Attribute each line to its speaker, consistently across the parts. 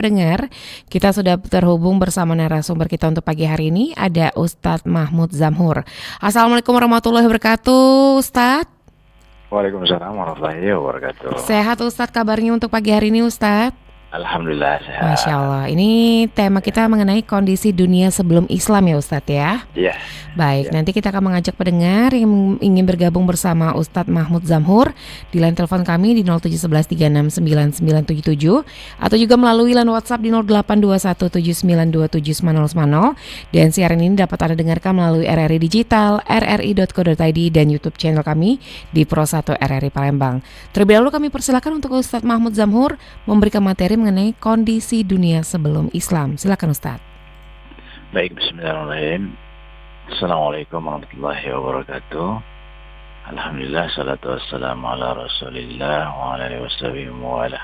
Speaker 1: Dengar, kita sudah terhubung bersama narasumber kita untuk pagi hari ini, ada Ustadz Mahmud Zamhur. Assalamualaikum warahmatullahi wabarakatuh, Ustadz.
Speaker 2: Waalaikumsalam warahmatullahi wabarakatuh.
Speaker 1: Sehat Ustadz kabarnya untuk pagi hari ini Ustadz?
Speaker 2: Alhamdulillah
Speaker 1: Masya
Speaker 2: sehat.
Speaker 1: Allah, ini tema kita
Speaker 2: Ya,
Speaker 1: mengenai kondisi dunia sebelum Islam ya Ustadz ya.
Speaker 2: ya,
Speaker 1: Baik,
Speaker 2: ya.
Speaker 1: nanti kita akan mengajak pendengar yang ingin bergabung bersama Ustadz Mahmud Zamhur di line telepon kami di 0711369977 atau juga melalui line WhatsApp di 082179279010 dan siaran ini dapat Anda dengarkan melalui RRI Digital, rri.co.id dan YouTube channel kami di Pro1 RRI Palembang. Terlebih dahulu kami persilakan untuk Ustadz Mahmud Zamhur memberikan materi mengenai kondisi dunia sebelum Islam. Silakan Ustadz.
Speaker 2: Baik, bismillahirrahmanirrahim. Assalamualaikum warahmatullahi wabarakatuh. Alhamdulillah, salatu wassalamu ala rasulillah wa ala alihi wa ala.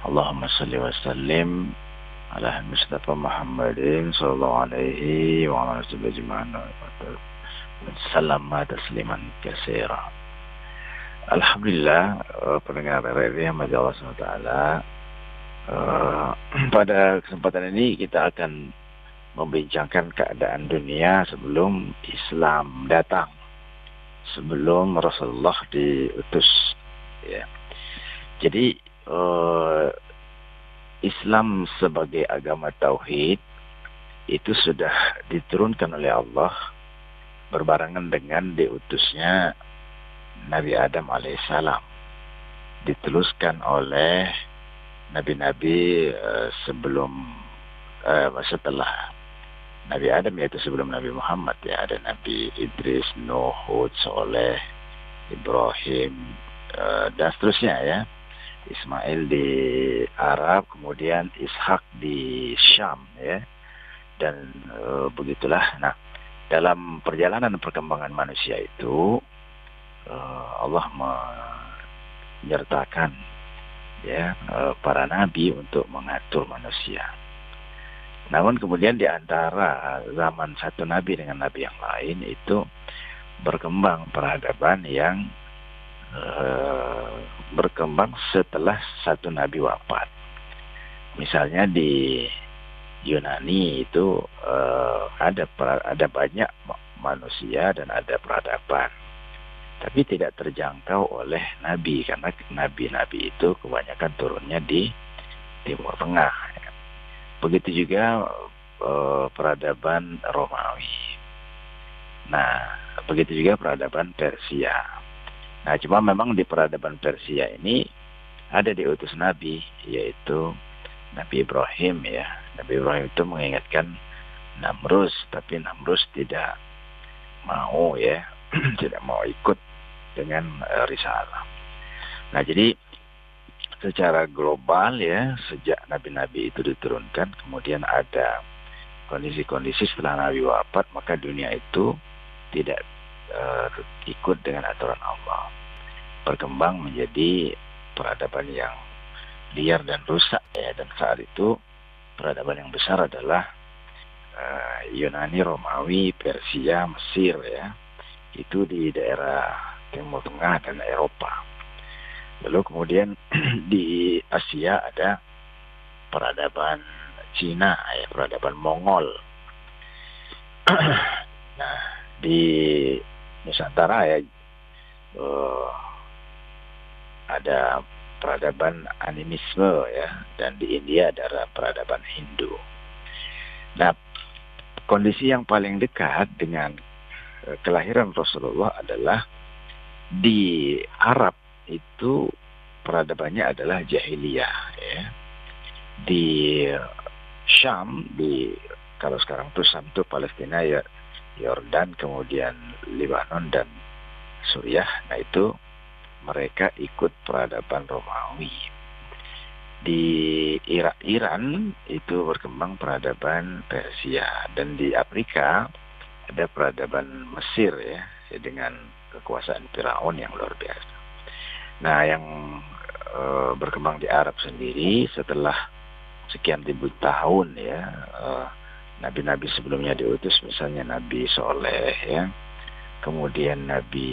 Speaker 2: Allahumma salli wa sallim ala Mustafa Muhammadin sallallahu alaihi wa ala alihi wa sallam tasliman katsira. Alhamdulillah, pendengar RRI yang Allah SWT. Pada kesempatan ini kita akan membincangkan keadaan dunia sebelum Islam datang, sebelum Rasulullah diutus. Ya. Jadi Islam sebagai agama tauhid itu sudah diturunkan oleh Allah berbarengan dengan diutusnya Nabi Adam alaihissalam, dituluskan oleh nabi-nabi setelah Nabi Adam, yaitu sebelum Nabi Muhammad. Ya, ada Nabi Idris, Nuh, Hud, Soleh, Ibrahim, dan seterusnya ya. Ismail di Arab, kemudian Ishak di Syam ya. Dan begitulah. Nah, dalam perjalanan perkembangan manusia itu Allah menyertakan ya para nabi untuk mengatur manusia. Namun kemudian di antara zaman satu nabi dengan nabi yang lain itu berkembang peradaban yang berkembang setelah satu nabi wafat. Misalnya di Yunani itu ada banyak manusia dan ada peradaban, tapi tidak terjangkau oleh nabi karena nabi-nabi itu kebanyakan turunnya di Timur Tengah. Begitu juga peradaban Romawi. Nah, begitu juga peradaban Persia. Nah, cuma memang di peradaban Persia ini ada diutus nabi, yaitu Nabi Ibrahim ya. Nabi Ibrahim itu mengingatkan Namrus, tapi Namrus tidak mau ya, tidak mau ikut dengan risalah. Nah, jadi secara global ya, sejak nabi-nabi itu diturunkan, kemudian ada kondisi-kondisi setelah nabi wafat, maka dunia itu tidak ikut dengan aturan Allah, berkembang menjadi peradaban yang liar dan rusak ya. Dan saat itu peradaban yang besar adalah Yunani, Romawi, Persia, Mesir ya, itu di daerah Timur Tengah dan Eropa. Lalu kemudian di Asia ada peradaban Cina, ya, peradaban Mongol. Nah, di Nusantara ya ada peradaban animisme ya, dan di India ada peradaban Hindu. Nah, kondisi yang paling dekat dengan kelahiran Rasulullah adalah di Arab. Itu peradabannya adalah jahiliyah ya. Di Syam, kalau sekarang itu Syam itu Palestina ya, Yordan, kemudian Lebanon dan Suriah. Nah, itu mereka ikut peradaban Romawi. Di Iran itu berkembang peradaban Persia, dan di Afrika ada peradaban Mesir ya, dengan kekuasaan Firaun yang luar biasa. Nah, yang berkembang di Arab sendiri setelah sekian ribu tahun ya, nabi-nabi sebelumnya diutus, misalnya Nabi Soleh ya, kemudian Nabi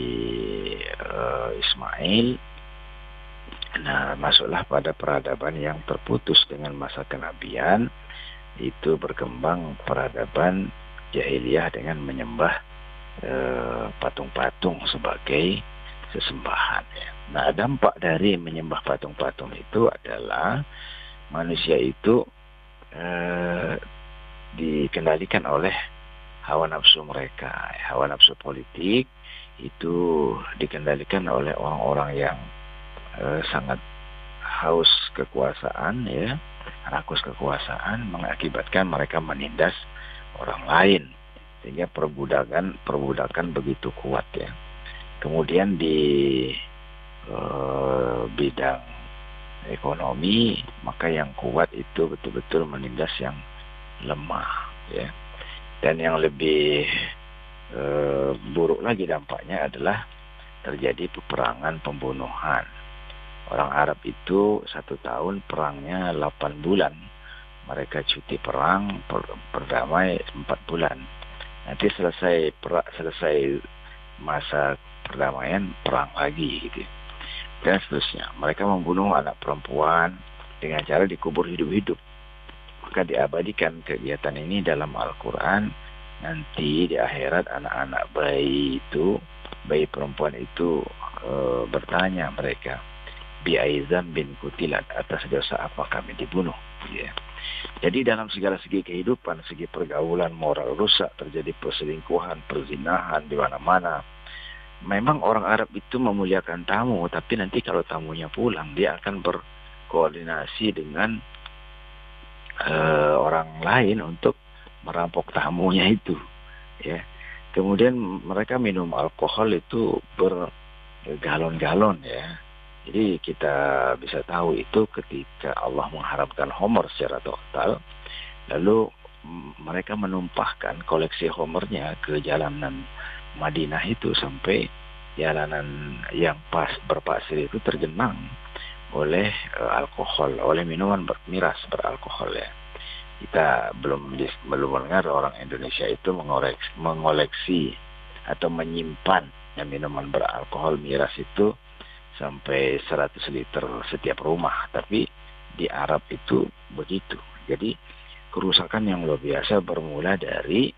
Speaker 2: Ismail, Nah, masuklah pada peradaban yang terputus dengan masa kenabian, itu berkembang peradaban jahiliyah dengan menyembah patung-patung sebagai sesembahan. Ya. Nah, dampak dari menyembah patung-patung itu adalah manusia itu dikendalikan oleh hawa nafsu mereka. Hawa nafsu politik itu dikendalikan oleh orang-orang yang sangat haus kekuasaan, ya, rakus kekuasaan, mengakibatkan mereka menindas orang lain, sehingga perbudakan begitu kuat, ya. Kemudian di bidang ekonomi, maka yang kuat itu betul-betul menindas yang lemah, ya. Dan yang lebih buruk lagi dampaknya adalah terjadi peperangan, pembunuhan. Orang Arab itu 1 tahun perangnya 8 bulan. Mereka cuti perang, berdamai 4 bulan. Nanti selesai masa perdamaian, perang lagi gitu. Dan seterusnya. Mereka membunuh anak perempuan dengan cara dikubur hidup-hidup. Maka diabadikan kegiatan ini dalam Al-Quran. Nanti di akhirat anak-anak bayi perempuan itu bertanya mereka, bi'aizam bin kutilat, atas dosa apa kami dibunuh, ya. Jadi dalam segala segi kehidupan, segi pergaulan, moral rusak, terjadi perselingkuhan, perzinahan di mana-mana. Memang orang Arab itu memuliakan tamu, tapi nanti kalau tamunya pulang, dia akan berkoordinasi dengan orang lain untuk merampok tamunya itu, ya. Kemudian mereka minum alkohol itu bergalon-galon, ya. Jadi kita bisa tahu itu ketika Allah mengharamkan homer secara total, lalu mereka menumpahkan koleksi homernya ke jalanan Madinah itu, sampai jalanan yang berpasir itu tergenang oleh alkohol, oleh minuman miras beralkohol, ya. Kita belum mendengar orang Indonesia itu mengoleksi atau menyimpan minuman beralkohol miras itu sampai 100 liter setiap rumah. Tapi di Arab itu begitu. Jadi kerusakan yang luar biasa bermula dari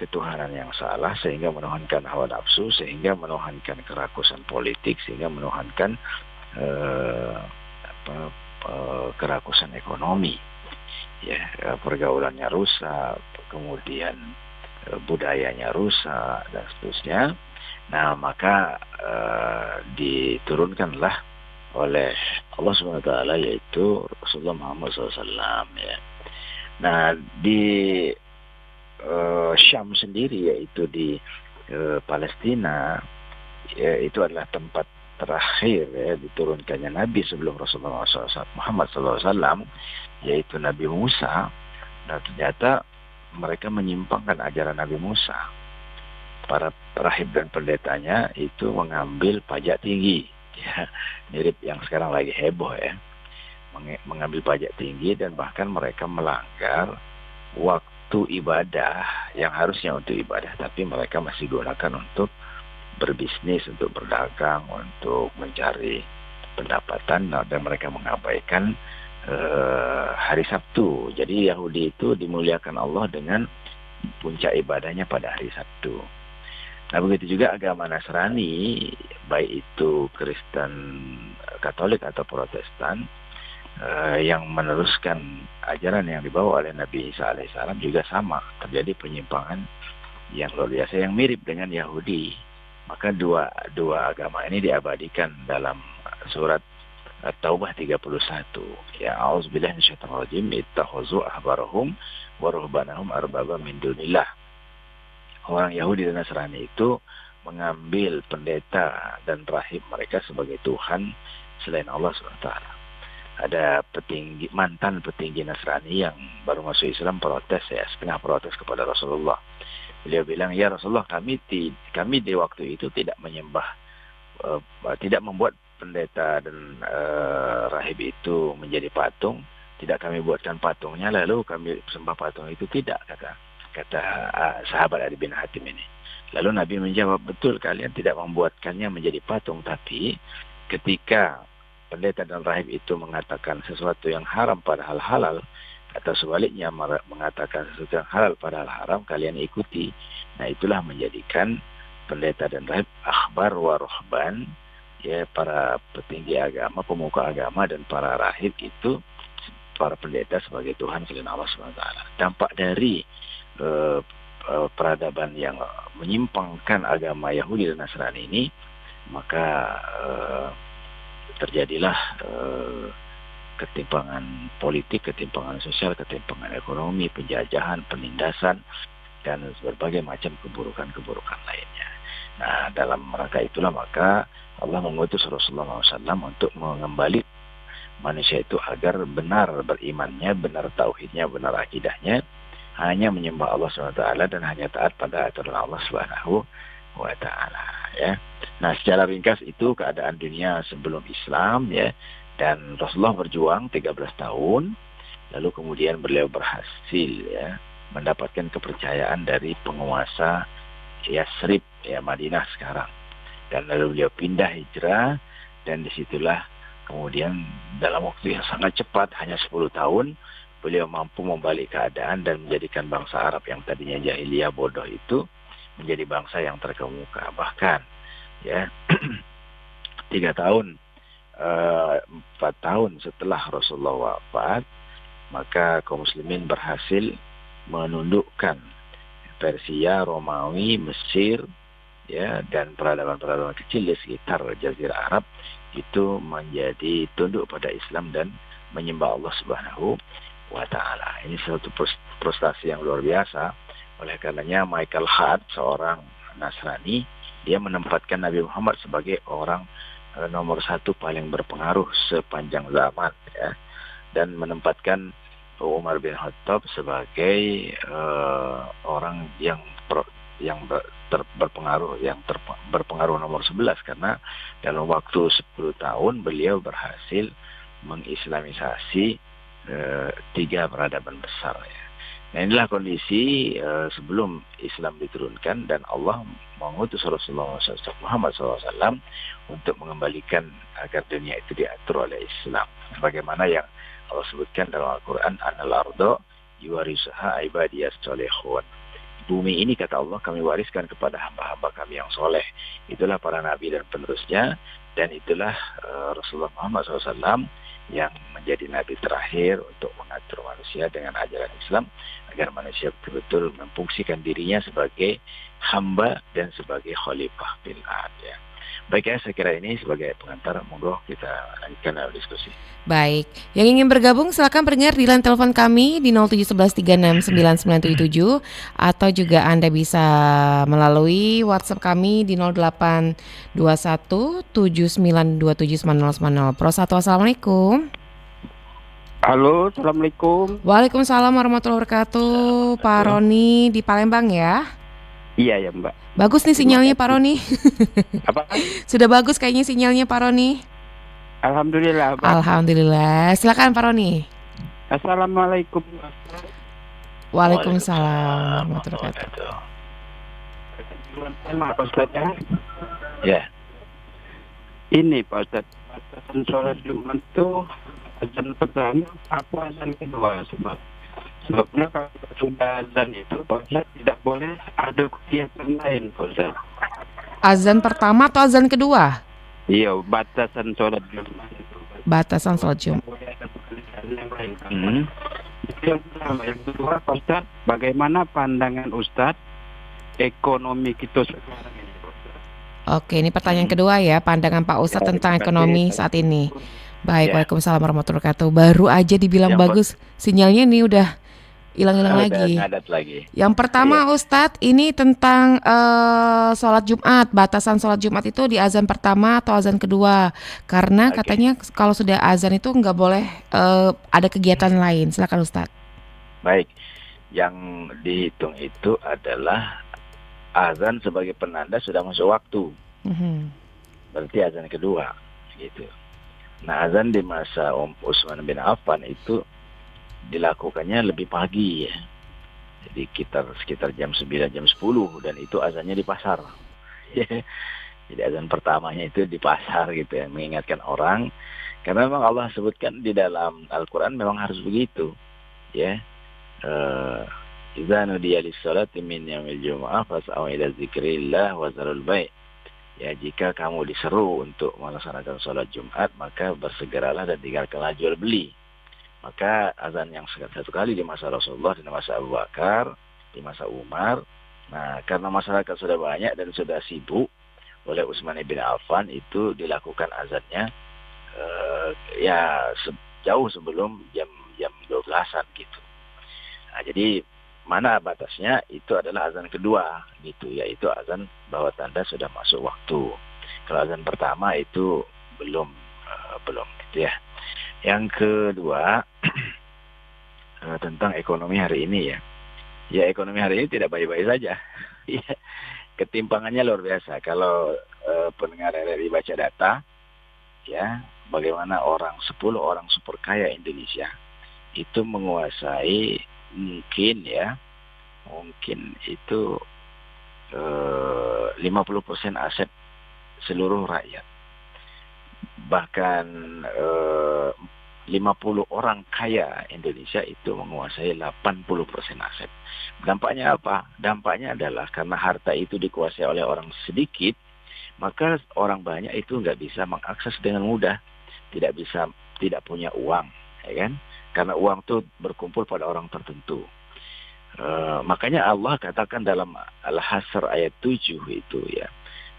Speaker 2: ketuhanan yang salah, sehingga menuhankan hawa nafsu, sehingga menuhankan kerakusan politik, sehingga menuhankan kerakusan ekonomi, ya. Pergaulannya rusak, kemudian budayanya rusak, dan seterusnya. Nah, maka diturunkanlah oleh Allah SWT, yaitu Rasulullah Muhammad SAW, ya. Nah, di Syam sendiri, yaitu di Palestina, ya, itu adalah tempat terakhir, ya, diturunkannya Nabi sebelum Rasulullah Muhammad SAW, yaitu Nabi Musa. Nah, ternyata mereka menyimpangkan ajaran Nabi Musa. Para rahib dan pendetanya itu mengambil pajak tinggi, ya, mirip yang sekarang lagi heboh, ya, mengambil pajak tinggi, dan bahkan mereka melanggar waktu ibadah yang harusnya untuk ibadah, tapi mereka masih gunakan untuk berbisnis, untuk berdagang, untuk mencari pendapatan, dan mereka mengabaikan hari Sabtu. Jadi Yahudi itu dimuliakan Allah dengan puncak ibadahnya pada hari Sabtu. Nah, begitu juga agama Nasrani, baik itu Kristen Katolik atau Protestan, yang meneruskan ajaran yang dibawa oleh Nabi Isa alaihissalam juga sama, terjadi penyimpangan yang luar biasa yang mirip dengan Yahudi. Maka dua agama ini diabadikan dalam surat At-Taubah 31. Ya, a'udzubillahi minasyaitonir rajim, ittakhazu ahbarahum wa ruhbanahum arbaba min dunillah. Orang Yahudi dan Nasrani itu mengambil pendeta dan rahib mereka sebagai Tuhan selain Allah SWT. Ada mantan petinggi Nasrani yang baru masuk Islam protes, ya, setengah protes kepada Rasulullah. Beliau bilang, ya Rasulullah, kami di waktu itu tidak menyembah, tidak membuat pendeta dan rahib itu menjadi patung, tidak kami buatkan patungnya lalu kami sembah patung itu, tidak, kata sahabat Adi bin Hatim ini. Lalu Nabi menjawab, betul, kalian tidak membuatkannya menjadi patung, tapi ketika pendeta dan rahib itu mengatakan sesuatu yang haram padahal halal, atau sebaliknya mengatakan sesuatu yang halal padahal haram, kalian ikuti. Nah, itulah menjadikan pendeta dan rahib akhbar wa ruhban, ya, para petinggi agama, pemuka agama, dan para rahib itu para pendeta sebagai Tuhan selain Allah SWT. Dampak dari peradaban yang menyimpangkan agama Yahudi dan Nasrani ini, maka terjadilah ketimpangan politik, ketimpangan sosial, ketimpangan ekonomi, penjajahan, penindasan, dan berbagai macam keburukan-keburukan lainnya. Nah, dalam rangka itulah maka Allah mengutus Rasulullah SAW untuk mengembali manusia itu agar benar berimannya, benar tauhidnya, benar akidahnya, hanya menyembah Allah SWT dan hanya taat pada aturan Allah SWT, ya. Nah, secara ringkas itu keadaan dunia sebelum Islam, ya. Dan Rasulullah berjuang 13 tahun, lalu kemudian beliau berhasil, ya, mendapatkan kepercayaan dari penguasa Yasrib, ya, Madinah sekarang. Dan lalu beliau pindah hijrah, dan disitulah kemudian dalam waktu yang sangat cepat, hanya 10 tahun, beliau mampu membalik keadaan dan menjadikan bangsa Arab yang tadinya jahiliyah bodoh itu menjadi bangsa yang terkemuka. Bahkan, ya, 4 tahun setelah Rasulullah wafat, maka kaum muslimin berhasil menundukkan Persia, Romawi, Mesir, ya, dan peradaban-peradaban kecil di sekitar Jazirah Arab itu menjadi tunduk pada Islam dan menyembah Allah Subhanahu wa Ta'ala. Ini suatu prestasi yang luar biasa. Oleh karenanya Michael Hart, seorang Nasrani, dia menempatkan Nabi Muhammad sebagai orang nomor 1 paling berpengaruh sepanjang zaman, ya, dan menempatkan Umar bin Khattab sebagai orang yang berpengaruh nomor 11, karena dalam waktu 10 tahun beliau berhasil mengislamisasi 3 peradaban besar, ya. Nah, inilah kondisi sebelum Islam diturunkan, dan Allah mengutus Rasulullah Muhammad SAW untuk mengembalikan agar dunia itu diatur oleh Islam. Sebagaimana yang Allah sebutkan dalam Al-Quran, Anal ardo yuwarisuha ibadiyas solehun. Bumi ini, kata Allah, kami wariskan kepada hamba-hamba kami yang soleh. Itulah para nabi dan penerusnya, dan itulah Rasulullah Muhammad SAW yang menjadi nabi terakhir untuk mengatur manusia dengan ajaran Islam, agar manusia betul-betul memfungsikan dirinya sebagai hamba dan sebagai khalifah fil ard, ya. Baik, ya, saya kira ini sebagai pengantar, monggo kita lanjutkan dalam diskusi.
Speaker 1: Baik, yang ingin bergabung silakan pendengar di line telepon kami di 0711369977, atau juga Anda bisa melalui WhatsApp kami di 082179279090. Pro 1, assalamualaikum.
Speaker 3: Halo, assalamualaikum.
Speaker 1: Waalaikumsalam warahmatullahi wabarakatuh. Pak Roni di Palembang, ya?
Speaker 3: Iya ya, Mbak.
Speaker 1: Bagus nih sinyalnya Pak Roni.
Speaker 3: Apa?
Speaker 1: Sudah bagus kayaknya sinyalnya Pak Roni.
Speaker 3: Alhamdulillah, Mbak.
Speaker 1: Alhamdulillah. Silakan Pak Roni.
Speaker 3: Assalamualaikum.
Speaker 1: Waalaikumsalam warahmatullahi wabarakatuh.
Speaker 3: Pak Ustaz, ya.
Speaker 2: Ya.
Speaker 3: Ini Pak Ustaz, batasan sholat Jumat itu azan pertama apa azan kedua, sebabnya kalau sudah azan itu Pak Ustaz tidak boleh ada kegiatan lain, Pak Ustaz.
Speaker 1: Azan pertama atau azan kedua?
Speaker 3: Iya, batasan sholat Jumat itu.
Speaker 1: Batasan sholat Jumat.
Speaker 3: Itu yang pertama. Yang kedua, Pak Ustaz, bagaimana pandangan Ustaz ekonomi kita sekarang ini, Pak Ustaz?
Speaker 1: Oke, ini pertanyaan kedua ya, pandangan Pak Ustadz tentang ekonomi saat ini. Baik,
Speaker 2: Ya.
Speaker 1: Waalaikumsalam warahmatullahi wabarakatuh. Baru aja dibilang
Speaker 2: Yang
Speaker 1: bagus, sinyalnya ini udah hilang-hilang lagi.
Speaker 2: Ngadat lagi.
Speaker 1: Yang pertama Ustadz, ini tentang sholat Jumat. Batasan sholat Jumat itu di azan pertama atau azan kedua? Karena
Speaker 2: Oke.
Speaker 1: katanya kalau sudah azan itu nggak boleh ada kegiatan lain. Silakan Ustadz.
Speaker 2: Baik, yang dihitung itu adalah azan sebagai penanda sudah masuk waktu. Berarti azan kedua, gitu. Nah, azan di masa Utsman bin Affan itu dilakukannya lebih pagi, ya. Jadi sekitar jam 9, jam 10, dan itu azannya di pasar. Jadi azan pertamanya itu di pasar, gitu ya, mengingatkan orang Karena memang Allah sebutkan di dalam Al-Quran memang harus begitu, ya. Idza nudiya lis-salati min yaumil jumu'ah fas'au ila dzikrillah wa zarul bai'. Ya, jika kamu diseru untuk melaksanakan sholat Jumat, maka bersegeralah dan tinggalkanlah jual beli. Maka azan yang satu kali di masa Rasulullah, di masa Abu Bakar, di masa Umar. Nah, karena masyarakat sudah banyak dan sudah sibuk, oleh Utsman bin Affan itu dilakukan azannya jauh sebelum jam 12-an gitu. Nah, jadi mana batasnya itu adalah azan kedua gitu, yaitu azan bahwa tanda sudah masuk waktu. Kalau azan pertama itu belum gitu ya. Yang kedua tentang ekonomi hari ini ya. Ya, ekonomi hari ini tidak baik-baik saja. Ketimpangannya luar biasa. Kalau pendengar RRI baca data, ya, bagaimana 10 orang super kaya Indonesia itu menguasai mungkin itu 50% aset seluruh rakyat. Bahkan 50 orang kaya Indonesia itu menguasai 80% aset. Dampaknya apa? Dampaknya adalah karena harta itu dikuasai oleh orang sedikit, maka orang banyak itu nggak bisa mengakses dengan mudah, tidak punya uang, ya kan? Karena uang itu berkumpul pada orang tertentu. Makanya Allah katakan dalam Al-Hasr ayat 7 itu ya,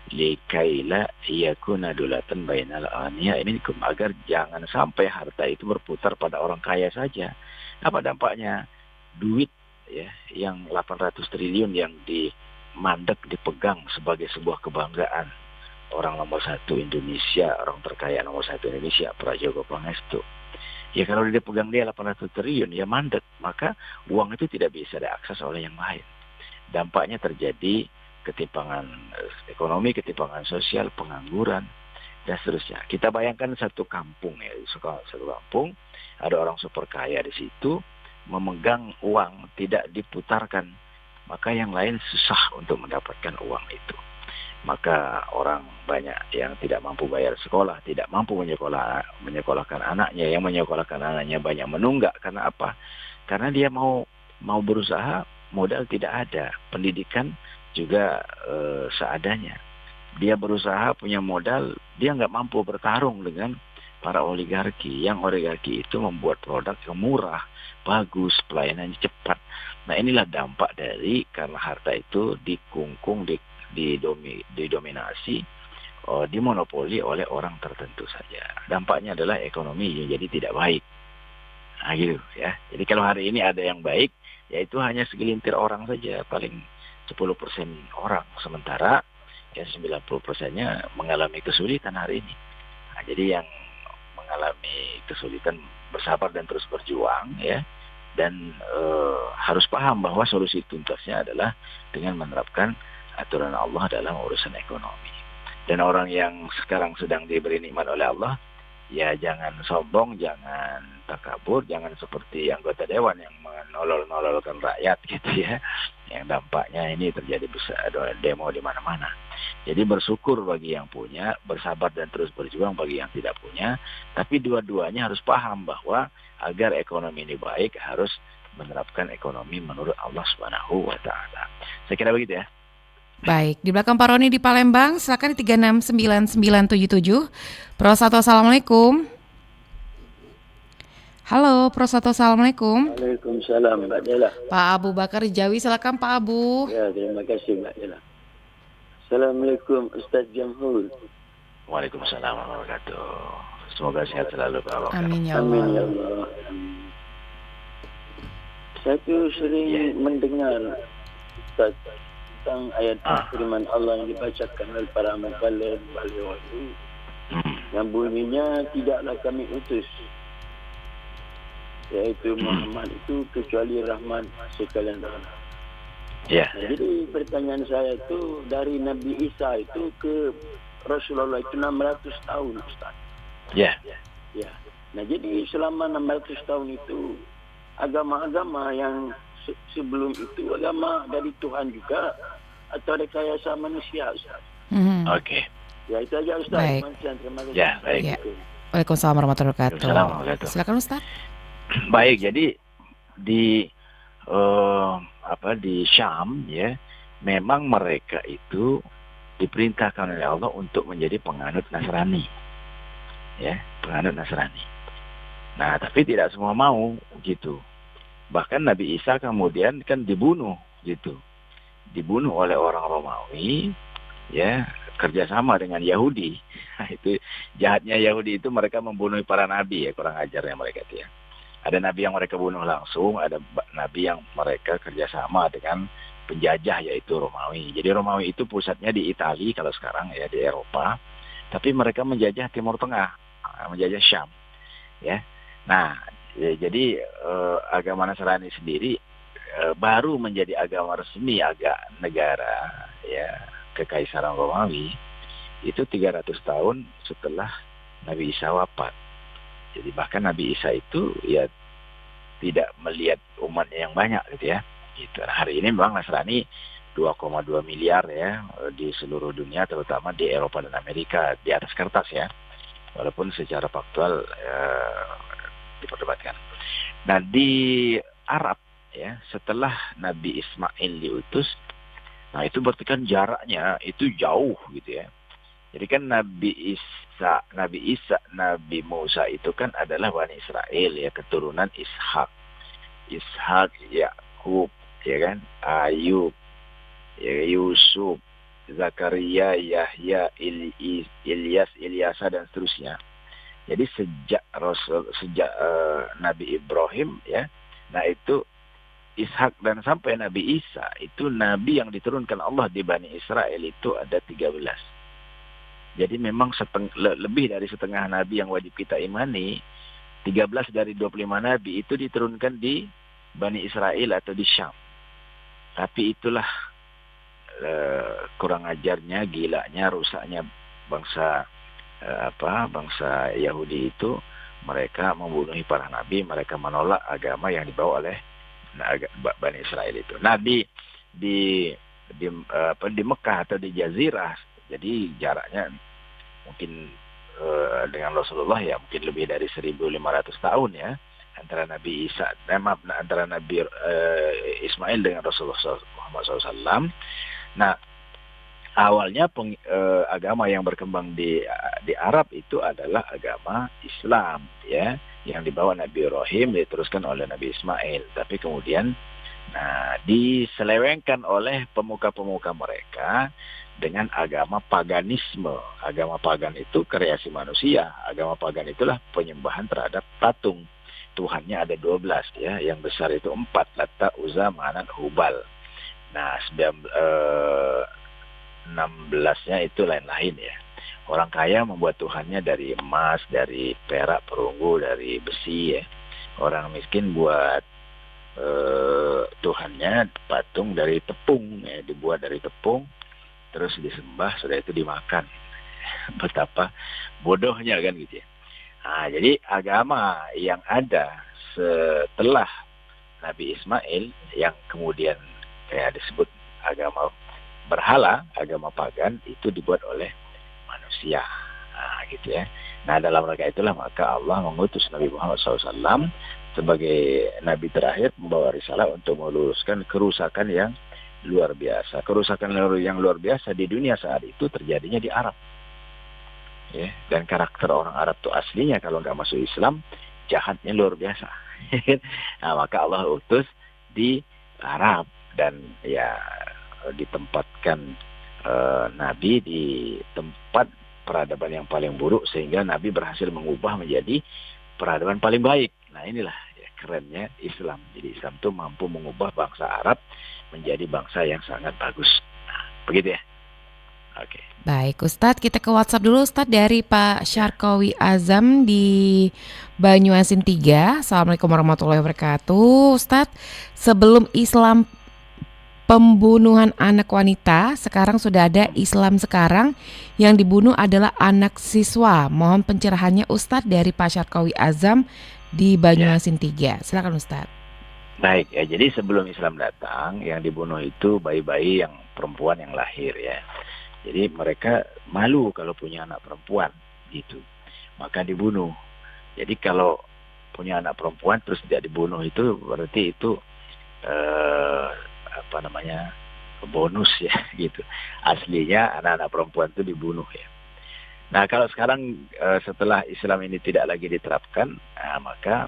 Speaker 2: likaila yakuna dulatan bainal aghniya minkum, agar jangan sampai harta itu berputar pada orang kaya saja. Apa dampaknya? Duit ya yang 800 triliun yang dimandek dipegang sebagai sebuah kebanggaan orang nomor 1 Indonesia, orang terkaya nomor 1 Indonesia, Prajogo Pangestu. Ya kalau dia pegang dia 800 triliun, ya mandek, maka uang itu tidak bisa diakses oleh yang lain. Dampaknya terjadi ketimpangan ekonomi, ketimpangan sosial, pengangguran, dan seterusnya. Kita bayangkan satu kampung ya, satu kampung, ada orang super kaya di situ, memegang uang, tidak diputarkan, maka yang lain susah untuk mendapatkan uang itu. Maka orang banyak yang tidak mampu bayar sekolah, tidak mampu menyekolahkan anaknya, yang menyekolahkan anaknya banyak menunggak. Karena apa? Karena dia mau berusaha, modal tidak ada, pendidikan juga seadanya. Dia berusaha punya modal, dia nggak mampu bertarung dengan para oligarki. Yang oligarki itu membuat produk yang murah, bagus, pelayanannya cepat. Nah, inilah dampak dari karena harta itu dikungkung, didominasi, dimonopoli oleh orang tertentu saja. Dampaknya adalah ekonomi yang jadi tidak baik. Nah, gitu ya. Jadi kalau hari ini ada yang baik, yaitu hanya segelintir orang saja, paling 10% orang, sementara yang 90%-nya mengalami kesulitan hari ini. Nah, jadi yang mengalami kesulitan bersabar dan terus berjuang ya, dan harus paham bahwa solusi tuntasnya adalah dengan menerapkan aturan Allah dalam urusan ekonomi. Dan orang yang sekarang sedang diberi nikmat oleh Allah, ya jangan sombong, jangan takabur, jangan seperti anggota dewan yang menolol-nololkan rakyat gitu ya. Yang dampaknya ini terjadi besar, demo di mana-mana. Jadi bersyukur bagi yang punya, bersabar dan terus berjuang bagi yang tidak punya. Tapi dua-duanya harus paham bahwa agar ekonomi ini baik harus menerapkan ekonomi menurut Allah Subhanahu wa taala. Saya kira begitu ya.
Speaker 1: Baik, di belakang Pak Roni di Palembang, silakan di 369977. Prosato, assalamualaikum. Halo, Prosato, assalamualaikum.
Speaker 4: Waalaikumsalam, Mbak Dela.
Speaker 1: Pak Abu Bakar Jawi, silakan Pak Abu.
Speaker 4: Ya, terima kasih Mbak Dela. Assalamualaikum Ustaz Jamhur.
Speaker 2: Waalaikumsalam warahmatullahi wabarakatuh. Semoga sehat selalu Pak Abu Bakar.
Speaker 1: Amin ya Allah.
Speaker 4: Amin ya Allah. Saya tu sering mendengar Ustaz tentang ayat firman Allah yang dibacakan oleh para muballigh itu, yang bunyinya tidaklah kami utus yaitu Muhammad itu kecuali rahmat sekalian orang.
Speaker 2: Ya.
Speaker 4: Nah, jadi pertanyaan saya itu dari Nabi Isa itu ke Rasulullah itu 600 tahun Ustaz.
Speaker 2: Ya.
Speaker 4: Ya. Nah, jadi selama 600 tahun itu agama-agama yang sebelum itu agama dari Tuhan juga atau rekayasa manusia Ustaz?
Speaker 2: Oke.
Speaker 4: Ya itu aja Ustaz.
Speaker 1: Baik.
Speaker 4: Terima kasih.
Speaker 2: Ya, baik.
Speaker 1: Ya. Waalaikumsalam warahmatullahi wabarakatuh.
Speaker 2: Waalaikumsalam warahmatullahi wabarakatuh.
Speaker 1: Silakan Ustaz.
Speaker 2: Baik, jadi di di Syam ya, memang mereka itu diperintahkan oleh Allah untuk menjadi penganut Nasrani. Ya, penganut Nasrani. Nah, tapi tidak semua mau gitu. Bahkan Nabi Isa kemudian kan dibunuh gitu. Dibunuh oleh orang Romawi ya, kerjasama dengan Yahudi. Nah, itu jahatnya Yahudi itu, mereka membunuh para nabi ya, kurang ajarnya mereka itu ya. Ada nabi yang mereka bunuh langsung, ada nabi yang mereka kerjasama dengan penjajah yaitu Romawi. Jadi Romawi itu pusatnya di Italia kalau sekarang ya, di Eropa, tapi mereka menjajah Timur Tengah, menjajah Syam ya. Nah, jadi agama Nasrani sendiri baru menjadi agama resmi agak negara ya, Kekaisaran Romawi itu 300 tahun setelah Nabi Isa wafat. Jadi bahkan Nabi Isa itu ya tidak melihat umatnya yang banyak gitu ya. Gitu. Nah, hari ini memang Nasrani 2,2 miliar ya di seluruh dunia, terutama di Eropa dan Amerika, di atas kertas ya. Walaupun secara faktual diperdebatkan. Nah, di Arab ya, setelah Nabi Ismail diutus, nah itu berarti kan jaraknya itu jauh gitu ya. Jadi kan Nabi Musa itu kan adalah Bani Israel ya, keturunan Ishak, Yakub, ya kan, Ayub, ya, Yusuf, Zakaria, Yahya, Ilyasa dan seterusnya. Jadi sejak Nabi Ibrahim ya, nah itu Ishak dan sampai Nabi Isa itu nabi yang diturunkan Allah di Bani Israel itu ada 13. Jadi memang lebih dari setengah nabi yang wajib kita imani, 13 dari 25 nabi itu diturunkan di Bani Israel atau di Syam. Tapi itulah kurang ajarnya, gilanya, rusaknya bangsa Yahudi itu. Mereka membunuh para nabi, mereka menolak agama yang dibawa oleh Bani Israel itu. Nah, di Mekah atau di Jazirah, jadi jaraknya mungkin dengan Rasulullah ya mungkin lebih dari 1.500 tahun ya, antara Nabi antara Nabi Ismail dengan Rasulullah Muhammad SAW. Nah, awalnya agama yang berkembang di Arab itu adalah agama Islam ya, yang dibawa Nabi Ibrahim, diteruskan oleh Nabi Ismail. Tapi kemudian diselewengkan oleh pemuka-pemuka mereka dengan agama paganisme. Agama pagan itu kreasi manusia. Agama pagan itulah penyembahan terhadap patung. Tuhannya ada 12 ya, yang besar itu 4, Lata, Uzza, Manat, Hubal. Nah, 16-nya itu lain-lain ya. Orang kaya membuat Tuhannya dari emas, dari perak, perunggu, dari besi ya. Orang miskin buat Tuhannya patung dari tepung ya, dibuat dari tepung, terus disembah, sudah itu dimakan. Betapa bodohnya kan gitu ya. Nah, jadi agama yang ada setelah Nabi Ismail yang kemudian kayak disebut agama berhala, agama pagan, itu dibuat oleh manusia. Nah, gitu ya. Nah, dalam rangka itulah maka Allah mengutus Nabi Muhammad SAW sebagai nabi terakhir, membawa risalah untuk meluruskan kerusakan yang luar biasa. Kerusakan yang luar biasa di dunia saat itu terjadinya di Arab. Ya, dan karakter orang Arab itu aslinya kalau nggak masuk Islam, jahatnya luar biasa. Nah, maka Allah utus di Arab dan ya ditempatkan Nabi di tempat peradaban yang paling buruk, sehingga Nabi berhasil mengubah menjadi peradaban paling baik. Nah, inilah ya, kerennya Islam. Jadi Islam itu mampu mengubah bangsa Arab menjadi bangsa yang sangat bagus. Nah, begitu ya. Oke.
Speaker 1: Baik Ustadz, kita ke WhatsApp dulu Ustadz dari Pak Syarkawi Azam di Banyuasin 3. Assalamualaikum warahmatullahi wabarakatuh. Ustadz, sebelum Islam pembunuhan anak wanita, sekarang sudah ada Islam sekarang yang dibunuh adalah anak siswa. Mohon pencerahannya Ustadz dari Pak Syarkawi Azam di Banyuasin 3. Silakan Ustadz.
Speaker 2: Baik ya, jadi sebelum Islam datang yang dibunuh itu bayi-bayi yang perempuan yang lahir ya. Jadi mereka malu kalau punya anak perempuan gitu. maka dibunuh. Jadi kalau punya anak perempuan terus tidak dibunuh itu berarti itu bonus ya gitu. Aslinya anak-anak perempuan itu dibunuh ya. Nah kalau sekarang setelah Islam ini tidak lagi diterapkan, maka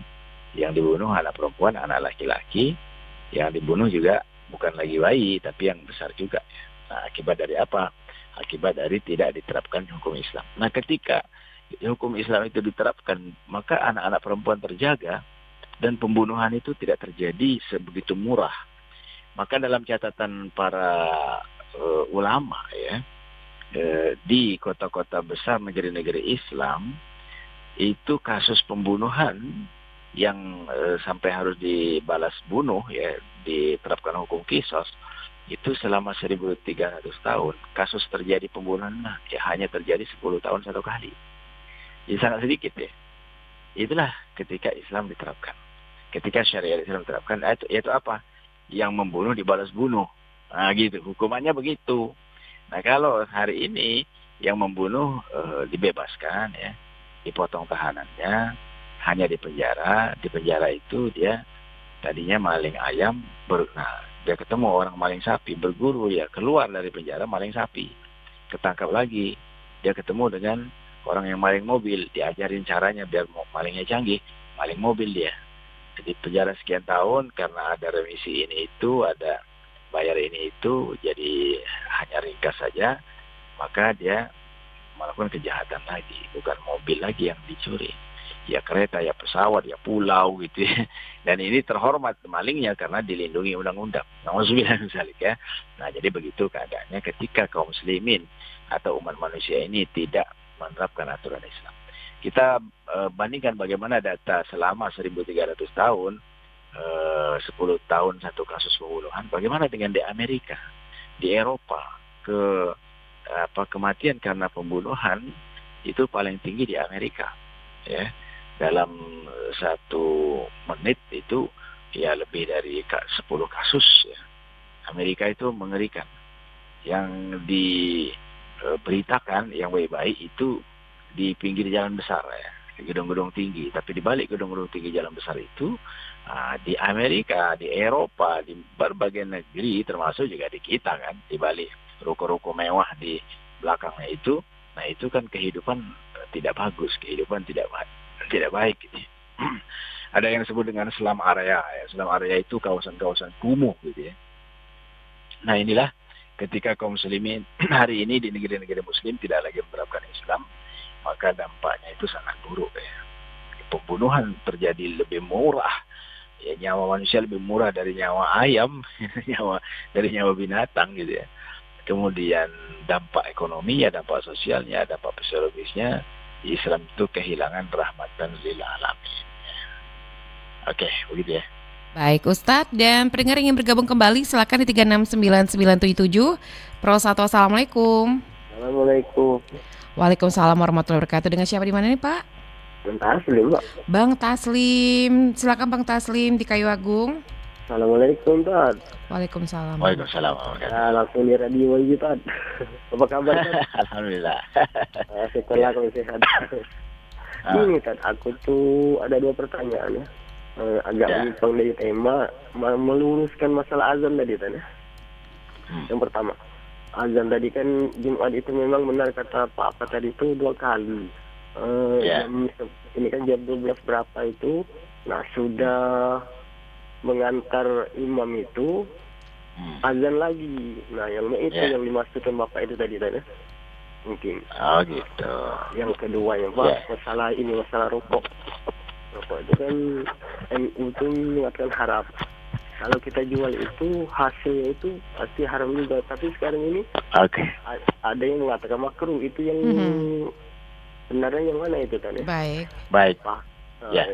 Speaker 2: yang dibunuh anak perempuan, anak laki-laki, yang dibunuh juga bukan lagi bayi tapi yang besar juga. Nah akibat dari apa? Akibat dari tidak diterapkan hukum Islam. Nah ketika hukum Islam itu diterapkan, maka anak-anak perempuan terjaga dan pembunuhan itu tidak terjadi sebegitu murah. Maka dalam catatan para ulama ya, di kota-kota besar negeri-negeri Islam itu kasus pembunuhan yang sampai harus dibalas bunuh ya, diterapkan hukum qisas itu selama 1.300 tahun. Kasus terjadi pembunuhan ya hanya terjadi 10 tahun satu kali. Jadi sangat sedikit ya. Itulah ketika Islam diterapkan. Ketika syariat Islam diterapkan, yaitu apa? Yang membunuh dibalas bunuh. Nah gitu, hukumannya begitu. Nah kalau hari ini yang membunuh dibebaskan ya, dipotong tahanannya, hanya di penjara. Di penjara itu dia tadinya maling ayam, dia ketemu orang maling sapi, berguru ya, keluar dari penjara maling sapi, ketangkap lagi, dia ketemu dengan orang yang maling mobil, diajarin caranya biar malingnya canggih, maling mobil dia. Jadi penjara sekian tahun karena ada remisi ini itu, ada bayar ini itu, jadi hanya ringkas saja, maka dia melakukan kejahatan lagi, bukan mobil lagi yang dicuri. Ya kereta, ya pesawat, ya pulau gitu ya. Dan ini terhormat malingnya karena dilindungi undang-undang. Nauzubillah min dzalik ya. Nah jadi begitu keadaannya ketika kaum muslimin atau umat manusia ini tidak menerapkan aturan Islam. Kita bandingkan bagaimana data selama 1.300 tahun, 10 tahun satu kasus pembunuhan, bagaimana dengan di Amerika, di Eropa, kematian karena pembunuhan itu paling tinggi di Amerika, ya. Dalam 1 menit itu ya lebih dari 10 kasus ya. Amerika itu mengerikan. Yang diberitakan yang baik-baik itu di pinggir jalan besar ya, di gedung-gedung tinggi. Tapi di balik gedung-gedung tinggi jalan besar itu, di Amerika, di Eropa, di berbagai negeri, termasuk juga di kita kan, di balik ruko-ruko mewah di belakangnya itu, nah itu kan kehidupan tidak bagus, kehidupan tidak baik gitu. Ada yang disebut dengan slum area ya. Slum area itu kawasan-kawasan kumuh gitu ya. Nah inilah ketika kaum muslimin hari ini di negeri-negeri muslim tidak lagi menerapkan Islam, maka dampaknya itu sangat buruk ya. Pembunuhan terjadi lebih murah ya, nyawa manusia lebih murah dari nyawa ayam, dari nyawa binatang gitu ya. Kemudian dampak ekonominya, dampak sosialnya, dampak psikologisnya, Islam itu kehilangan rahmatan lil alamin. Oke, begitu ya.
Speaker 1: Baik Ustadz, dan pendengar ingin bergabung kembali silakan di 369977. Pro 1, Assalamualaikum.
Speaker 5: Assalamualaikum.
Speaker 1: Waalaikumsalam warahmatullahi wabarakatuh. Dengan siapa di mana nih Pak?
Speaker 5: Bang Taslim, Pak.
Speaker 1: Bang Taslim, silakan Bang Taslim di Kayu Agung.
Speaker 5: Assalamualaikum, Tad.
Speaker 1: Waalaikumsalam.
Speaker 2: Waalaikumsalam.
Speaker 5: Ya, langsung di radio aja, Tad. Apa kabar, Tad?
Speaker 2: Alhamdulillah.
Speaker 5: Setelah kami sehat. Ini, Tad, aku tuh ada 2 pertanyaan ya. Agak menyimpang dari tema, meluruskan masalah azan tadi, Tad. Yang pertama, azan tadi kan Jumat itu memang benar kata Pak tadi itu 2 kali. Ini kan jam 12 berapa itu, nah sudah mengantar imam itu azan lagi. Nah yang itu yang dimaksudkan Bapak itu tadi mungkin.
Speaker 2: Oh gitu.
Speaker 5: Yang kedua yang Pak, masalah rokok itu kan NU itu mengingatkan haram. Kalau kita jual itu hasilnya itu pasti haram juga. Tapi sekarang ini ada yang mengatakan makruh. Itu yang benarnya yang mana itu kan ya?
Speaker 1: Baik
Speaker 5: Pak.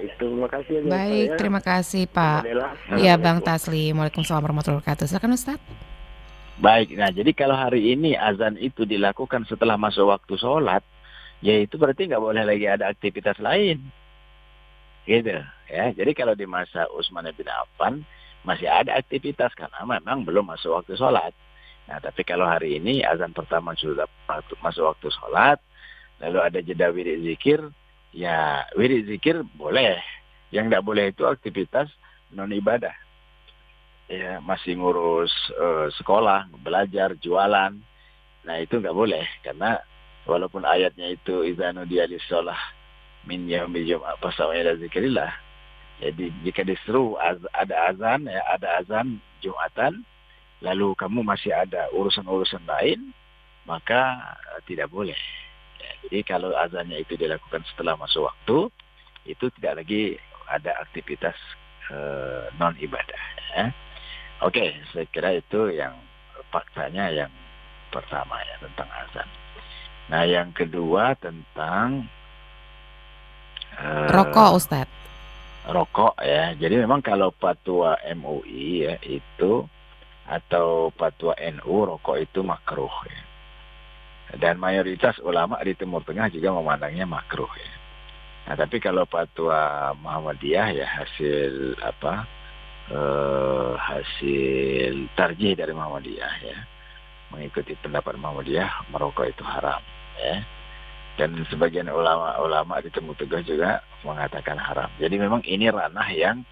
Speaker 5: Itu makasih ya.
Speaker 1: Baik, terima kasih Pak. Ya Bang Taslim. Waalaikumsalam warahmatullahi wabarakatuh. Silakan Ustadz.
Speaker 2: Baik, nah jadi kalau hari ini azan itu dilakukan setelah masuk waktu sholat, ya itu berarti nggak boleh lagi ada aktivitas lain, gitu ya. Jadi kalau di masa Utsman bin Affan masih ada aktivitas karena memang belum masuk waktu sholat. Nah tapi kalau hari ini azan pertama sudah masuk waktu sholat, lalu ada jeda wirid zikir, ya wirid zikir boleh. Yang tidak boleh itu aktivitas non ibadah. Ya, masih ngurus sekolah, belajar, jualan. Nah, itu nggak boleh karena walaupun ayatnya itu idza nudiya lis-shalah min yaumil jum'ah fas'au ila dzikrillah. Jadi jika disuruh ada azan ya, ada azan Jumatan, lalu kamu masih ada urusan-urusan lain, maka tidak boleh. Ya, jadi kalau azannya itu dilakukan setelah masuk waktu, itu tidak lagi ada aktivitas non ibadah. Ya. Oke, saya kira itu yang faktanya yang pertama ya tentang azan. Nah, yang kedua tentang
Speaker 1: rokok, Ustadz.
Speaker 2: Rokok ya. Jadi memang kalau fatwa MUI ya itu atau fatwa NU rokok itu makruh ya. Dan mayoritas ulama di Timur Tengah juga memandangnya makruh ya. Nah, tapi kalau fatwa Muhammadiyah ya hasil hasil tarjih dari Muhammadiyah ya, mengikuti pendapat Muhammadiyah merokok itu haram ya, dan sebagian ulama di Timur Tengah juga mengatakan haram. Jadi memang ini ranah yang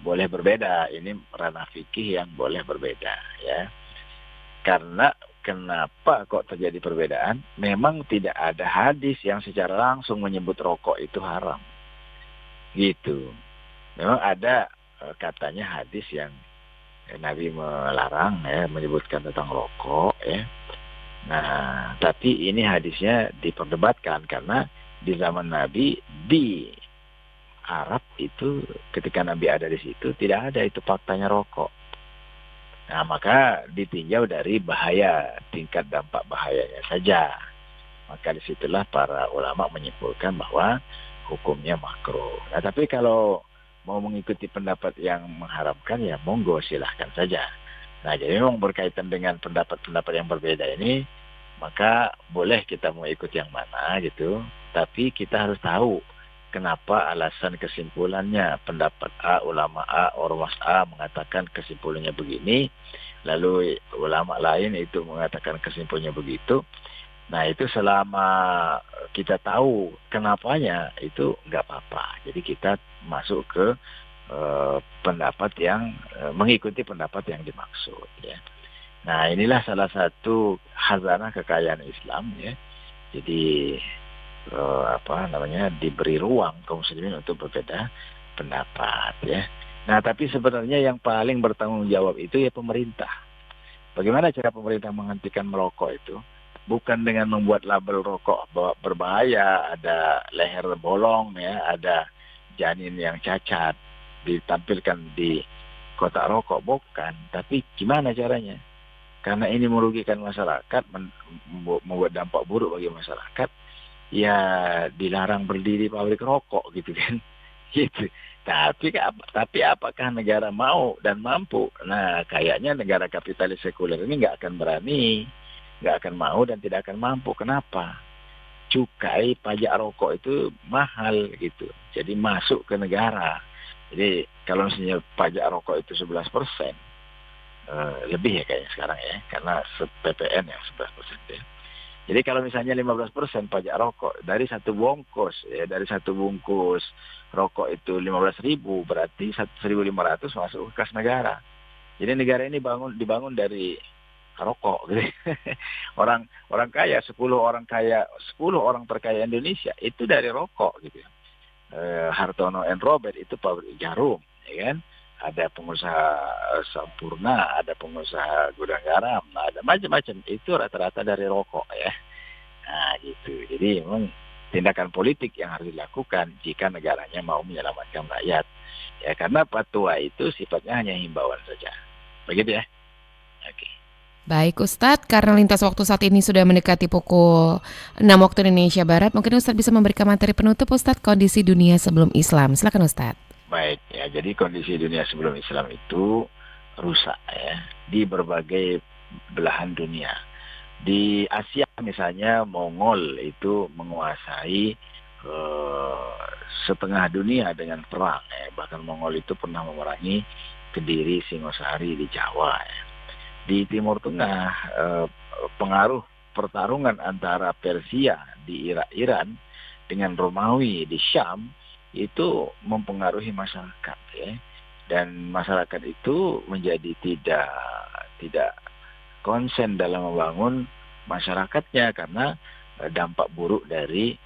Speaker 2: boleh berbeda, ini ranah fikih yang boleh berbeda ya. Karena kenapa kok terjadi perbedaan? Memang tidak ada hadis yang secara langsung menyebut rokok itu haram gitu. Memang ada katanya hadis yang Nabi melarang ya, menyebutkan tentang rokok ya. Nah, tapi ini hadisnya diperdebatkan karena di zaman Nabi di Arab itu ketika Nabi ada di situ tidak ada itu faktanya rokok. Nah, maka ditinjau dari bahaya, tingkat dampak bahayanya saja. Maka disitulah para ulama menyimpulkan bahwa hukumnya makruh. Nah, tapi kalau mau mengikuti pendapat yang mengharamkan ya monggo silahkan saja. Nah, jadi memang berkaitan dengan pendapat-pendapat yang berbeda ini, maka boleh kita mau ikut yang mana gitu. Tapi kita harus tahu kenapa alasan kesimpulannya. Pendapat A, ulama A, ormas A mengatakan kesimpulannya begini, lalu ulama lain itu mengatakan kesimpulannya begitu. Nah, itu selama kita tahu kenapanya itu nggak apa-apa. Jadi kita masuk ke pendapat yang mengikuti pendapat yang dimaksud ya. Nah, inilah salah satu khazanah kekayaan Islam ya. Jadi diberi ruang kaum muslimin untuk berbeda pendapat ya. Nah, tapi sebenarnya yang paling bertanggung jawab itu ya pemerintah. Bagaimana cara pemerintah menghentikan merokok itu? Bukan dengan membuat label rokok berbahaya, ada leher bolong ya, ada janin yang cacat ditampilkan di kotak rokok, bukan. Tapi gimana caranya? Karena ini merugikan masyarakat, membuat dampak buruk bagi masyarakat, ya dilarang berdiri pabrik rokok gitu kan. Gitu. Tapi apakah negara mau dan mampu? Nah, kayaknya negara kapitalis sekuler ini nggak akan berani, nggak akan mau dan tidak akan mampu. Kenapa? Cukai pajak rokok itu mahal gitu. Jadi masuk ke negara. Jadi kalau misalnya pajak rokok itu 11%, lebih ya kayaknya sekarang ya, karena PPN ya 11% ya. Jadi kalau misalnya 15% pajak rokok dari satu bungkus rokok itu 15.000, berarti 1.500 masuk ke kas negara. Jadi negara ini dibangun dari rokok gitu. orang kaya 10 orang terkaya Indonesia itu dari rokok gitu. Hartono and Robert itu pabrik jarum, ya kan? Ada pengusaha Sampurna, ada pengusaha gudang garam, ada macam-macam, itu rata-rata dari rokok ya. Nah gitu. Jadi memang tindakan politik yang harus dilakukan jika negaranya mau menyelamatkan rakyat. Ya karena fatwa itu sifatnya hanya himbauan saja. Begitu ya. Oke.
Speaker 1: Baik Ustadz, karena lintas waktu saat ini sudah mendekati pukul 6 waktu Indonesia Barat, mungkin Ustadz bisa memberikan materi penutup Ustadz, kondisi dunia sebelum Islam. Silakan Ustadz.
Speaker 2: Baik, ya jadi kondisi dunia sebelum Islam itu rusak ya di berbagai belahan dunia. Di Asia misalnya Mongol itu menguasai setengah dunia dengan perang ya. Bahkan Mongol itu pernah memerangi Kediri, Singosari di Jawa ya. Di Timur Tengah pengaruh pertarungan antara Persia di Iran dengan Romawi di Syam itu mempengaruhi masyarakat, ya. Dan masyarakat itu menjadi tidak konsen dalam membangun masyarakatnya karena dampak buruk dari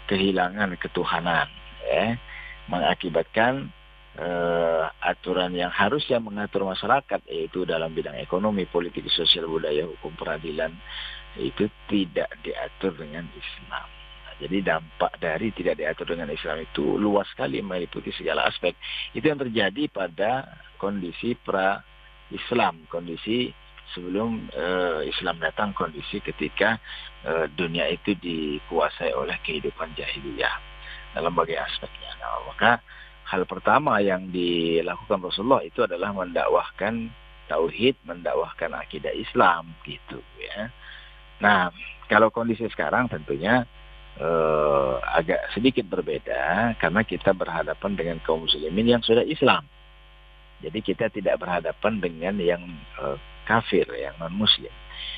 Speaker 2: kehilangan ketuhanan, ya, mengakibatkan aturan yang harusnya mengatur masyarakat, yaitu dalam bidang ekonomi, politik, sosial, budaya, hukum, peradilan, itu tidak diatur dengan Islam. Nah, jadi dampak dari tidak diatur dengan Islam itu luas sekali, meliputi segala aspek. Itu yang terjadi pada kondisi pra-Islam, kondisi sebelum Islam datang, kondisi ketika dunia itu dikuasai oleh kehidupan jahiliyah dalam berbagai aspeknya. Nah, maka hal pertama yang dilakukan Rasulullah itu adalah mendakwahkan tauhid, mendakwahkan akidah Islam, gitu, ya. Nah, kalau kondisi sekarang tentunya agak sedikit berbeda karena kita berhadapan dengan kaum muslimin yang sudah Islam. Jadi kita tidak berhadapan dengan yang kafir, yang non-muslim.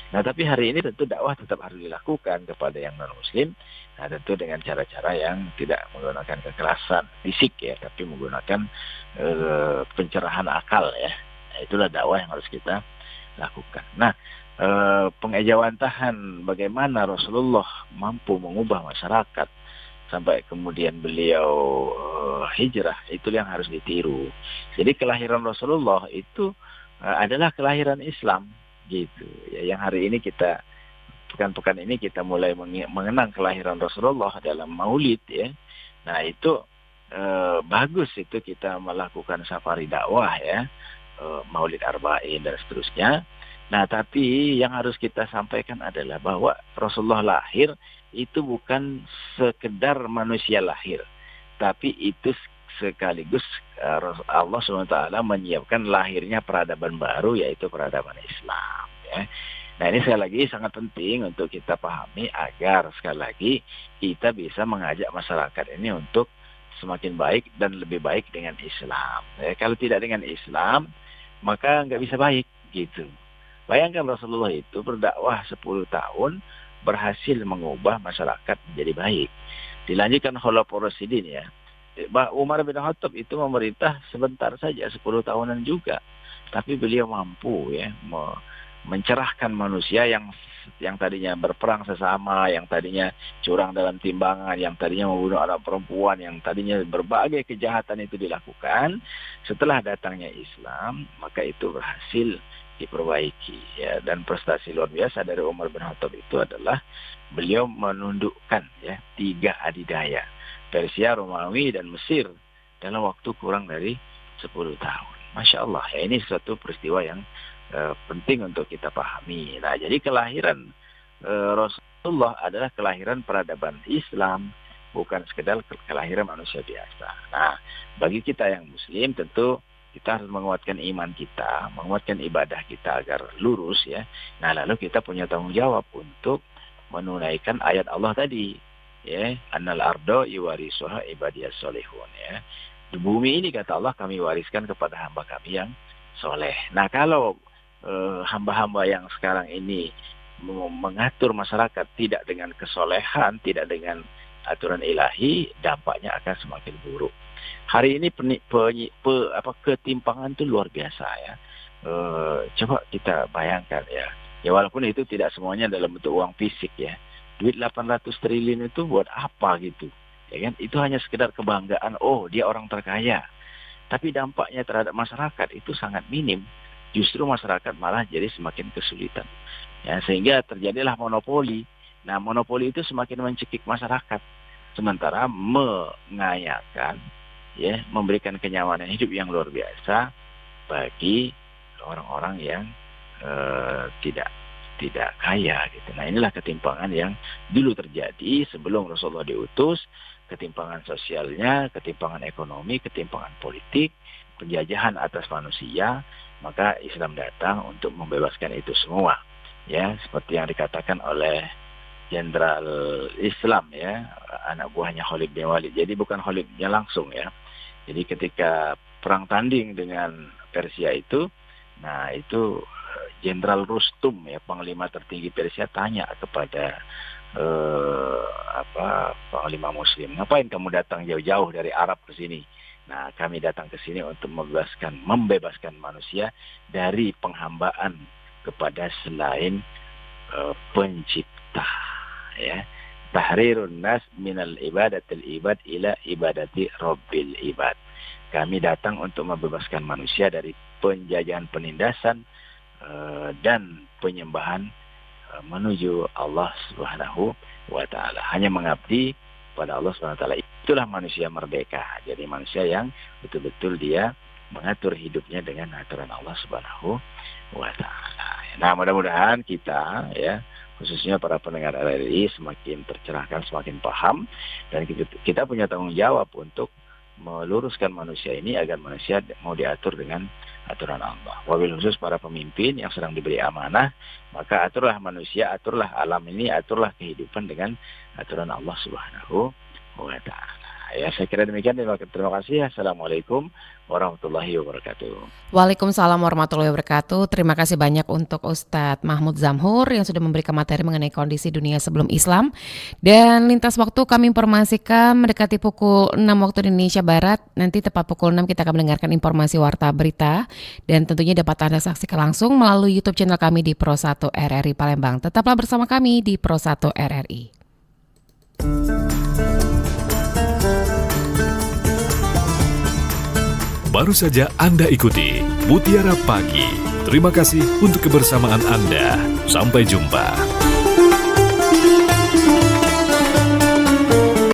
Speaker 2: Nah, tapi hari ini tentu dakwah tetap harus dilakukan kepada yang non-muslim. Nah, tentu dengan cara-cara yang tidak menggunakan kekerasan fisik, ya, tapi menggunakan pencerahan akal, ya. Nah, itulah dakwah yang harus kita lakukan. Nah, pengejawantahan bagaimana Rasulullah mampu mengubah masyarakat sampai kemudian beliau hijrah, itu yang harus ditiru. Jadi kelahiran Rasulullah itu adalah kelahiran Islam, gitu, ya. Yang hari ini kita pekan-pekan ini kita mulai mengenang kelahiran Rasulullah dalam Maulid, ya. Nah, itu bagus itu kita melakukan safari dakwah, ya, Maulid Arba'in dan seterusnya. Nah, tapi yang harus kita sampaikan adalah bahwa Rasulullah lahir itu bukan sekedar manusia lahir, tapi itu sekaligus Allah SWT menyiapkan lahirnya peradaban baru, yaitu peradaban Islam, ya. Nah, ini sekali lagi sangat penting untuk kita pahami agar sekali lagi kita bisa mengajak masyarakat ini untuk semakin baik dan lebih baik dengan Islam, ya. Kalau tidak dengan Islam, maka nggak bisa baik, gitu. Bayangkan Rasulullah itu berdakwah 10 tahun berhasil mengubah masyarakat menjadi baik. Dilanjutkan Khulafaur Rasyidin, ya. Umar bin Khattab itu memerintah sebentar saja, 10 tahunan juga. Tapi beliau mampu, ya, mencerahkan manusia yang tadinya berperang sesama, yang tadinya curang dalam timbangan, yang tadinya membunuh anak perempuan, yang tadinya berbagai kejahatan itu dilakukan. Setelah datangnya Islam, maka itu berhasil diperbaiki, ya. Dan prestasi luar biasa dari Umar bin Khattab itu adalah beliau menundukkan, ya, 3 adidaya, Persia, Romawi, dan Mesir dalam waktu kurang dari 10 tahun. Masya Allah, ya, ini suatu peristiwa yang penting untuk kita pahami. Nah, jadi kelahiran Rasulullah adalah kelahiran peradaban Islam, bukan sekedar kelahiran manusia biasa. Nah, bagi kita yang Muslim tentu kita harus menguatkan iman kita, menguatkan ibadah kita agar lurus, ya. Nah, lalu kita punya tanggung jawab untuk menunaikan ayat Allah tadi, ya, annal ardo iwarisuha ibadiyas solihun, ya. Di bumi ini, kata Allah, kami wariskan kepada hamba kami yang soleh. Nah, kalau hamba-hamba yang sekarang ini mengatur masyarakat tidak dengan kesolehan, tidak dengan aturan ilahi, dampaknya akan semakin buruk. Hari ini ketimpangan itu luar biasa, ya. Coba kita bayangkan, ya. Ya, walaupun itu tidak semuanya dalam bentuk uang fisik, ya. Duit 800 triliun itu buat apa, gitu, ya kan? Itu hanya sekedar kebanggaan, oh dia orang terkaya. Tapi dampaknya terhadap masyarakat itu sangat minim. Justru masyarakat malah jadi semakin kesulitan, ya, sehingga terjadilah monopoli. Nah, monopoli itu semakin mencekik masyarakat, sementara mengayakan, ya, memberikan kenyamanan hidup yang luar biasa bagi orang-orang yang tidak kaya, gitu. Nah, inilah ketimpangan yang dulu terjadi sebelum Rasulullah diutus, ketimpangan sosialnya, ketimpangan ekonomi, ketimpangan politik, penjajahan atas manusia. Maka Islam datang untuk membebaskan itu semua, ya, seperti yang dikatakan oleh Jenderal Islam, ya, anak buahnya Khalid bin Walid. Jadi bukan Khalidnya langsung, ya. Jadi ketika perang tanding dengan Persia itu, nah itu Jenderal Rustum, ya, panglima tertinggi Persia, tanya kepada panglima Muslim, ngapain kamu datang jauh-jauh dari Arab ke sini? Nah, kami datang ke sini untuk membebaskan manusia dari penghambaan kepada selain pencipta, ya. Tahrirun nas minal ibadatil ibad ila ibadati rabbil ibad. Kami datang untuk membebaskan manusia dari penjajahan, penindasan dan penyembahan menuju Allah Subhanahu wa taala. Hanya mengabdi pada Allah Subhanahu wa taala. Itulah manusia merdeka. Jadi manusia yang betul-betul dia mengatur hidupnya dengan aturan Allah Subhanahu wa taala. Nah, mudah-mudahan kita, ya, khususnya para pendengar RRI, semakin tercerahkan, semakin paham, dan kita punya tanggung jawab untuk meluruskan manusia ini agar manusia mau diatur dengan aturan Allah. Wabil khusus para pemimpin yang sedang diberi amanah, maka aturlah manusia, aturlah alam ini, aturlah kehidupan dengan aturan Allah Subhanahu wa taala. Ya, saya kira demikian. Terima kasih. Assalamualaikum warahmatullahi wabarakatuh.
Speaker 1: Waalaikumsalam warahmatullahi wabarakatuh. Terima kasih banyak untuk Ustadz Mahmud Zamhur yang sudah memberikan materi mengenai kondisi dunia sebelum Islam. Dan lintas waktu kami informasikan mendekati pukul 6 waktu Indonesia Barat. Nanti tepat pukul 6 kita akan mendengarkan informasi warta berita. Dan tentunya dapat Anda saksikan langsung melalui YouTube channel kami di Pro 1 RRI Palembang. Tetaplah bersama kami di Pro 1 RRI.
Speaker 6: Baru saja Anda ikuti Mutiara Pagi. Terima kasih untuk kebersamaan Anda. Sampai jumpa.